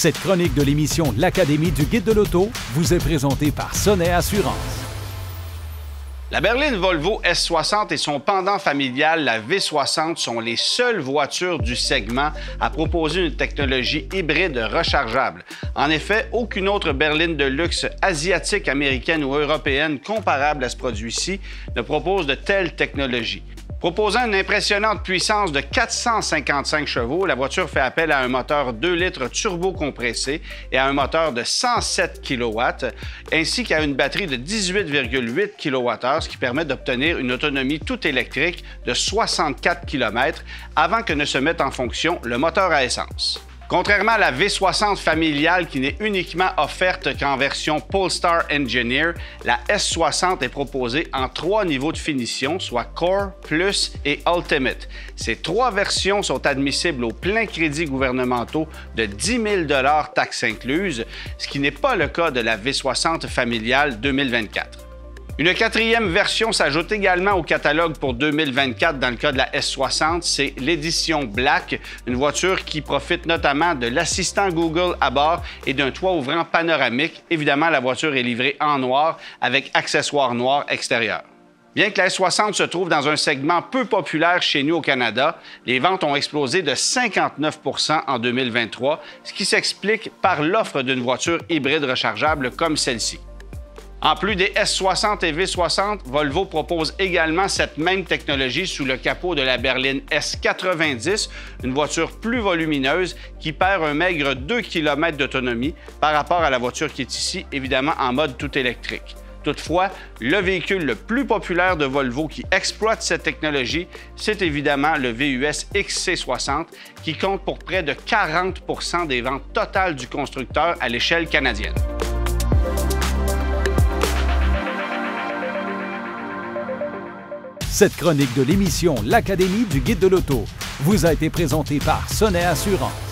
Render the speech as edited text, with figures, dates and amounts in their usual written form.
Cette chronique de l'émission L'Académie du guide de l'auto vous est présentée par Sonnet Assurance. La berline Volvo S60 et son pendant familial, la V60, sont les seules voitures du segment à proposer une technologie hybride rechargeable. En effet, aucune autre berline de luxe asiatique, américaine ou européenne comparable à ce produit-ci ne propose de telle technologie. Proposant une impressionnante puissance de 455 chevaux, la voiture fait appel à un moteur 2 litres turbo-compressé et à un moteur de 107 kW, ainsi qu'à une batterie de 18,8 kWh, ce qui permet d'obtenir une autonomie toute électrique de 64 km avant que ne se mette en fonction le moteur à essence. Contrairement à la V60 familiale qui n'est uniquement offerte qu'en version Polestar Engineer, la S60 est proposée en 3 niveaux de finition, soit Core, Plus et Ultimate. Ces 3 versions sont admissibles aux pleins crédits gouvernementaux de 10 000 $ taxes incluses, ce qui n'est pas le cas de la V60 familiale 2024. Une 4e version s'ajoute également au catalogue pour 2024 dans le cas de la S60, c'est l'édition Black, une voiture qui profite notamment de l'assistant Google à bord et d'un toit ouvrant panoramique. Évidemment, la voiture est livrée en noir avec accessoires noirs extérieurs. Bien que la S60 se trouve dans un segment peu populaire chez nous au Canada, les ventes ont explosé de 59 % en 2023, ce qui s'explique par l'offre d'une voiture hybride rechargeable comme celle-ci. En plus des S60 et V60, Volvo propose également cette même technologie sous le capot de la berline S90, une voiture plus volumineuse qui perd un maigre 2 km d'autonomie par rapport à la voiture qui est ici, évidemment en mode tout électrique. Toutefois, le véhicule le plus populaire de Volvo qui exploite cette technologie, c'est évidemment le VUS XC60 qui compte pour près de 40 % des ventes totales du constructeur à l'échelle canadienne. Cette chronique de l'émission L'Académie du guide de l'auto vous a été présentée par Sonnet Assurance.